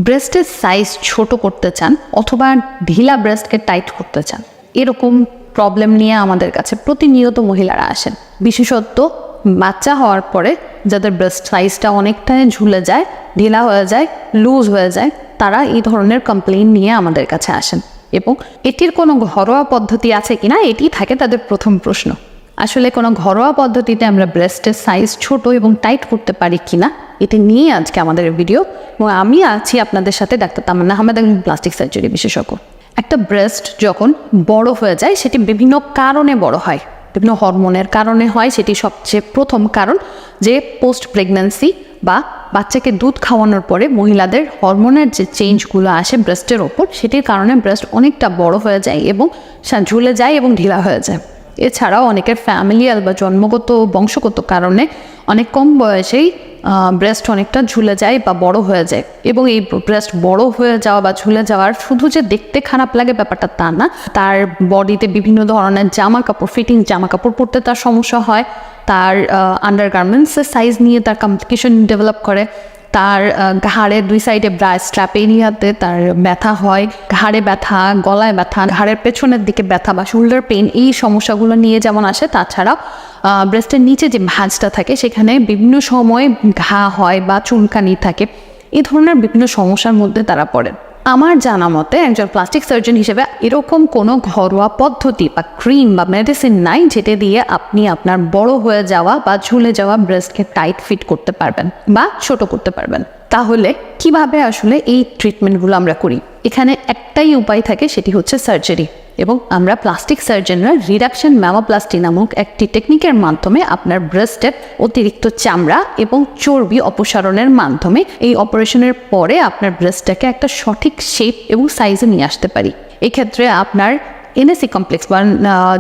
ব্রেস্টের size ছোট করতে চান অথবা ঢিলা ব্রেস্টকে টাইট করতে চান, এরকম প্রবলেম নিয়ে আমাদের কাছে প্রতিনিয়ত মহিলারা আসেন। বিশেষত বাচ্চা হওয়ার পরে যাদের ব্রেস্ট সাইজটা অনেকটাই ঝুলে যায়, ঢিলা হয়ে যায়, লুজ হয়ে যায়, তারা এই ধরনের কমপ্লেইন নিয়ে আমাদের কাছে আসেন। এবং এটির কোনো ঘরোয়া পদ্ধতি আছে কিনা এটি থাকে তাদের প্রথম প্রশ্ন। আসলে কোনো ঘরোয়া পদ্ধতিতে আমরা ব্রেস্টের সাইজ ছোট এবং টাইট করতে পারি কিনা এটি নিয়ে আজকে আমাদের ভিডিও। এবং আমি আছি আপনাদের সাথে ডাক্তার তামান্না আহমেদ, একজন প্লাস্টিক সার্জারি বিশেষজ্ঞ। একটা ব্রেস্ট যখন বড় হয়ে যায় সেটি বিভিন্ন কারণে বড় হয়, বিভিন্ন হরমোনের কারণে হয়। সেটি সবচেয়ে প্রথম কারণ যে পোস্ট প্রেগন্যান্সি বা বাচ্চাকে দুধ খাওয়ানোর পরে মহিলাদের হরমোনের যে চেঞ্জগুলো আসে ব্রেস্টের ওপর, সেটির কারণে ব্রেস্ট অনেকটা বড় হয়ে যায় এবং ঝুলে যায় এবং ঢিলা হয়ে যায়। এছাড়াও অনেকের ফ্যামিলিয়াল বা জন্মগত বংশগত কারণে অনেক কম বয়সেই ব্রেস্ট অনেকটা ঝুলে যায় বা বড় হয়ে যায়। এবং এই ব্রেস্ট বড় হয়ে যাওয়া বা ঝুলে যাওয়ার শুধু যে দেখতে খারাপ লাগে ব্যাপারটা তা না, তার বডিতে বিভিন্ন ধরনের জামা কাপড়, ফিটিং জামা কাপড় পরতে তার সমস্যা হয়, তার আন্ডারগার্মেন্টসের সাইজ নিয়ে তার কমপ্লিকেশন ডেভেলপ করে, তার ঘাড়ের দুই সাইডে ব্রা স্ট্র্যাপ এরিয়াতে তার ব্যথা হয়, ঘাড়ে ব্যথা, গলায় ব্যথা, ঘাড়ের পেছনের দিকে ব্যথা বা শোল্ডার পেইন, এই সমস্যাগুলো নিয়ে যেমন আসে। তাছাড়াও ব্রেস্টের নিচে যে ভাঁজটা থাকে সেখানে বিভিন্ন সময় ঘা হয় বা চুলকানি থাকে, এই ধরনের বিভিন্ন সমস্যার মধ্যে তারা পড়েন। আমার জানা মতে একজন প্লাস্টিক সার্জন হিসেবে এরকম কোনো ঘরোয়া পদ্ধতি বা ক্রিম বা মেডিসিন নাই যেটা দিয়ে আপনি আপনার বড় হয়ে যাওয়া বা ঝুলে যাওয়া ব্রেস্টকে টাইট ফিট করতে পারবেন বা ছোট করতে পারবেন। তাহলে কিভাবে আসলে এই ট্রিটমেন্টগুলো আমরা করি? এখানে একটাই উপায় থাকে, সেটি হচ্ছে সার্জারি। এবং আমরা প্লাস্টিক সার্জনরা রিডাকশন ম্যামোপ্লাস্টি নামক একটি টেকনিকের মাধ্যমে আপনার ব্রেস্টের অতিরিক্ত চামড়া এবং চর্বি অপসারণের মাধ্যমে এই অপারেশনের পরে আপনার ব্রেস্টটাকে একটা সঠিক শেপ এবং সাইজে নিয়ে আসতে পারি। এক্ষেত্রে আপনার এনএসি কমপ্লেক্স বা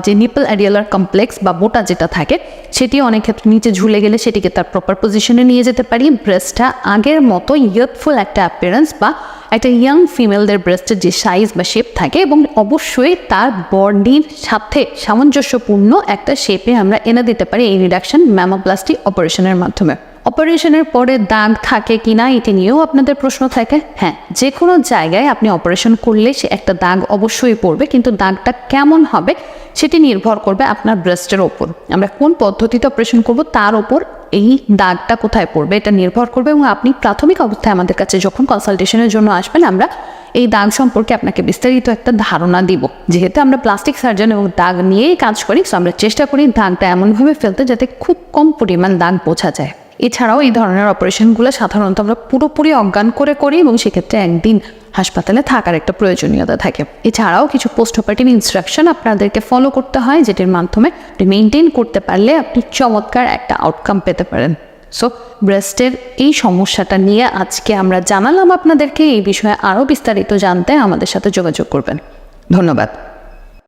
যে নিপল অ্যাডিয়ালার কমপ্লেক্স বা বোটা যেটা থাকে সেটি অনেক ক্ষেত্রে নিচে ঝুলে গেলে সেটিকে তার প্রপার পজিশনে নিয়ে যেতে পারি। ব্রেস্টটা আগের মতো ইয়ুথফুল একটা অ্যাপিয়ারেন্স বা একটা ইয়াং ফিমেলদের ব্রেস্টের যে সাইজ বা শেপ থাকে এবং অবশ্যই তার বডির সাথে সামঞ্জস্যপূর্ণ একটা শেপে আমরা এনে দিতে পারি এই রিডাকশন ম্যামোপ্লাস্টি অপারেশনের মাধ্যমে। অপারেশনের পরে দাগ থাকে কিনা এটি নিয়েও আপনাদের প্রশ্ন থাকে। হ্যাঁ, যে কোনো জায়গায় আপনি অপারেশন করলে সে একটা দাগ অবশ্যই পড়বে, কিন্তু দাগটা কেমন হবে সেটি নির্ভর করবে আপনার ব্রেস্টের ওপর। আমরা কোন পদ্ধতিতে অপারেশন করব তার ওপর এই দাগটা কোথায় পড়বে এটা নির্ভর করবে। এবং আপনি প্রাথমিক অবস্থায় আমাদের কাছে যখন কনসালটেশনের জন্য আসবেন, আমরা এই দাগ সম্পর্কে আপনাকে বিস্তারিত একটা ধারণা দিব। যেহেতু আমরা প্লাস্টিক সার্জন এবং দাগ নিয়েই কাজ করি, সো আমরা চেষ্টা করি দাগটা এমনভাবে ফেলতে যাতে খুব কম পরিমাণ দাগ বোঝা যায়। এছাড়াও এই ধরনের অপারেশনগুলো সাধারণত আমরা পুরোপুরি অজ্ঞান করে করি এবং সেক্ষেত্রে একদিন হাসপাতালে থাকার একটা প্রয়োজনীয়তা থাকে। এছাড়াও কিছু পোস্ট অপারেটিভ ইনস্ট্রাকশন আপনাদেরকে ফলো করতে হয়, যেটির মাধ্যমে মেনটেন করতে পারলে আপনি চমৎকার একটা আউটকাম পেতে পারেন। সো ব্রেস্টের এই সমস্যাটা নিয়ে আজকে আমরা জানালাম আপনাদেরকে। এই বিষয়ে আরও বিস্তারিত জানতে আমাদের সাথে যোগাযোগ করবেন। ধন্যবাদ।